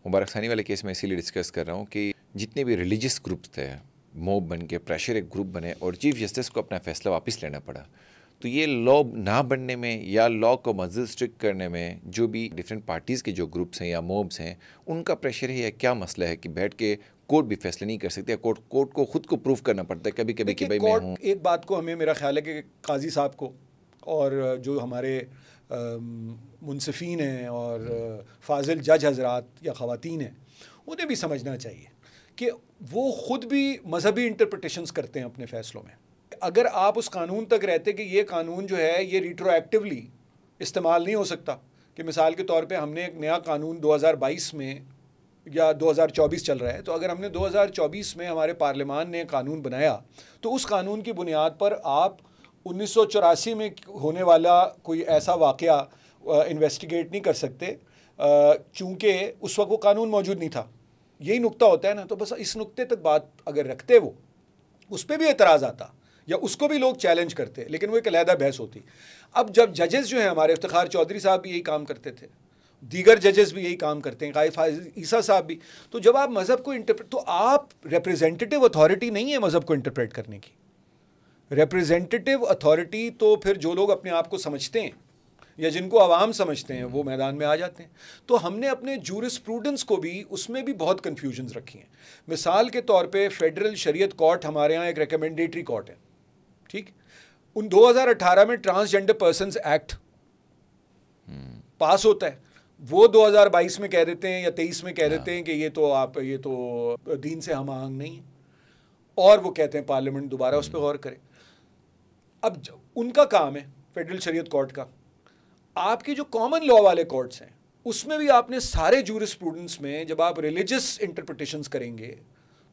मुबारक सानी वाले केस में इसीलिए डिस्कस कर रहा हूँ कि जितने भी रिलीजियस ग्रुप्स थे, मॉब बन के प्रेशर एक ग्रुप बने और चीफ जस्टिस को अपना फैसला वापस लेना पड़ा। तो ये लॉ ना बनने में या लॉ को मज़ीद स्ट्रिक्ट करने में जो भी डिफरेंट पार्टीज़ के जो ग्रुप्स हैं या मॉब्स हैं उनका प्रेशर है या क्या मसला है कि बैठ के कोर्ट भी फैसले नहीं कर सकते, कोर्ट को खुद को प्रूव करना पड़ता है कभी कभी कि भाई मैं हूँ। एक बात को हमें, मेरा ख्याल है कि काजी साहब को और जो हमारे मुंसिफीन हैं और फाजिल जज हजरात या ख़वातीन हैं, उन्हें भी समझना चाहिए कि वो ख़ुद भी मजहबी इंटरप्रिटेशंस करते हैं अपने फ़ैसलों में। अगर आप उस कानून तक रहते कि ये कानून जो है ये रिट्रोएक्टिवली इस्तेमाल नहीं हो सकता, कि मिसाल के तौर पे हमने एक नया कानून 2022 में या 2024 चल रहा है, तो अगर हमने 2024 में हमारे पार्लियामान ने कानून बनाया तो उस कानून की बुनियाद पर आप 1984 में होने वाला कोई ऐसा वाक़या इन्वेस्टिगेट नहीं कर सकते, चूँकि उस वक्त वो कानून मौजूद नहीं था। यही नुक्ता होता है ना। तो बस इस नुक्ते तक बात अगर रखते वो, उस पर भी एतराज़ आता या उसको भी लोग चैलेंज करते, लेकिन वो एक अलहदा बहस होती। अब जब जजेस जो हैं हमारे, इफ्तिखार चौधरी साहब भी यही काम करते थे, दीगर जजेस भी यही काम करते हैं, कायद फाजिल ईसा साहब भी। तो जब आप मज़हब को इंटरप्रेट, तो आप रिप्रेजेंटेटिव अथॉरिटी नहीं है मज़हब को इंटरप्रेट करने की। रिप्रेजेंटेटिव अथॉरिटी तो फिर जो लोग अपने आप को समझते हैं या जिनको आवाम समझते हैं वो मैदान में आ जाते हैं। तो हमने अपने जूरिस्प्रूडेंस को भी, उसमें भी बहुत कन्फ्यूजन्स रखी हैं। मिसाल के तौर पे फेडरल शरीयत कोर्ट हमारे यहाँ एक रिकमेंडेटरी कोर्ट है, ठीक। उन 2018 में ट्रांसजेंडर पर्सन्स एक्ट पास होता है, वो 2022 में कह देते हैं या 23 में कह देते हैं कि ये तो दीन से हम आहंग नहीं है, और वो कहते हैं पार्लियामेंट दोबारा उस पर गौर करे। अब उनका काम है फेडरल शरीयत कोर्ट का। आपकी जो कॉमन लॉ वाले कोर्ट्स हैं उसमें भी आपने सारे जूरिस्प्रूडेंस में जब आप रिलीजियस इंटरप्रिटेशंस करेंगे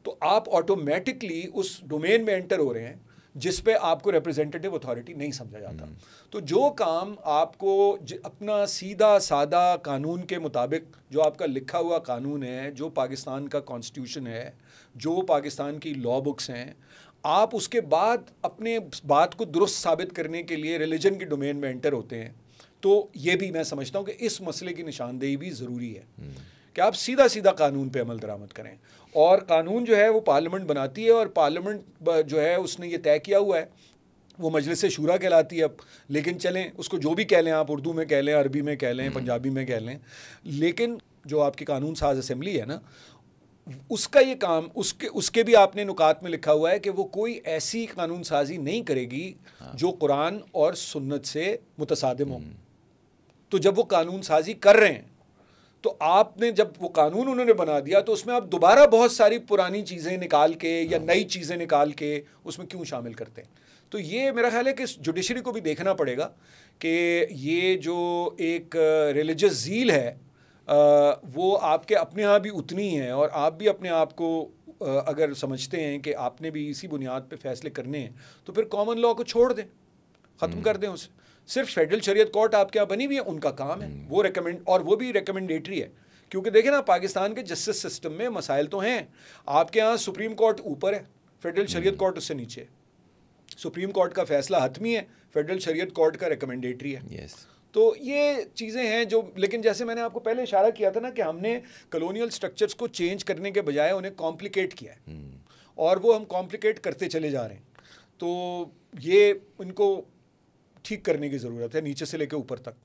तो आप ऑटोमेटिकली उस डोमेन में एंटर हो रहे हैं जिस पे आपको रिप्रेजेंटेटिव अथॉरिटी नहीं समझा जाता। तो जो काम आपको अपना सीधा सादा कानून के मुताबिक, जो आपका लिखा हुआ कानून है, जो पाकिस्तान का कॉन्स्टिट्यूशन है, जो पाकिस्तान की लॉ बुक्स हैं, आप उसके बाद अपने बात को दुरुस्त साबित करने के लिए रिलीजन के डोमेन में एंटर होते हैं। तो ये भी मैं समझता हूँ कि इस मसले की निशानदेही भी ज़रूरी है कि आप सीधा सीधा कानून पे अमल दरामद करें। और कानून जो है वो पार्लियामेंट बनाती है, और पार्लियामेंट जो है उसने ये तय किया हुआ है, वो मजलिस शूरा कहलाती है अब। लेकिन चलें, उसको जो भी कह लें आप, उर्दू में कह लें, अरबी में कह लें, पंजाबी में कह लें, लेकिन जो आपकी कानून साज असम्बली है ना, उसका ये काम, उसके भी आपने नुकात में लिखा हुआ है कि वो कोई ऐसी कानून साजी नहीं करेगी जो कुरान और सुन्नत से मुतसादिम हो। तो जब वो कानून साजी कर रहे हैं तो आपने, जब वो कानून उन्होंने बना दिया तो उसमें आप दोबारा बहुत सारी पुरानी चीज़ें निकाल के या नई चीज़ें निकाल के उसमें क्यों शामिल करते हैं। तो ये मेरा ख्याल है कि जुडिशरी को भी देखना पड़ेगा कि ये जो एक रिलीजियस ज़ील है वो आपके अपने यहाँ भी उतनी है, और आप भी अपने आप को अगर समझते हैं कि आपने भी इसी बुनियाद पे फैसले करने हैं तो फिर कॉमन लॉ को छोड़ दें, ख़त्म कर दें उसे। सिर्फ फेडरल शरीयत कोर्ट आपके यहाँ बनी हुई है, उनका काम है वो रेकमेंड, और वो भी रिकमेंडेटरी है। क्योंकि देखें ना, पाकिस्तान के जस्टिस सिस्टम में मसाइल तो हैं। आपके यहाँ सुप्रीम कोर्ट ऊपर है, फेडरल शरीयत कोर्ट उससे नीचे है। सुप्रीम कोर्ट का फैसला हतमी है, फेडरल शरीयत कोर्ट का रिकमेंडेटरी है। तो ये चीज़ें हैं जो, लेकिन जैसे मैंने आपको पहले इशारा किया था ना कि हमने कॉलोनियल स्ट्रक्चर्स को चेंज करने के बजाय उन्हें कॉम्प्लिकेट किया है, और वो हम कॉम्प्लिकेट करते चले जा रहे हैं। तो ये इनको ठीक करने की ज़रूरत है, नीचे से लेकर ऊपर तक।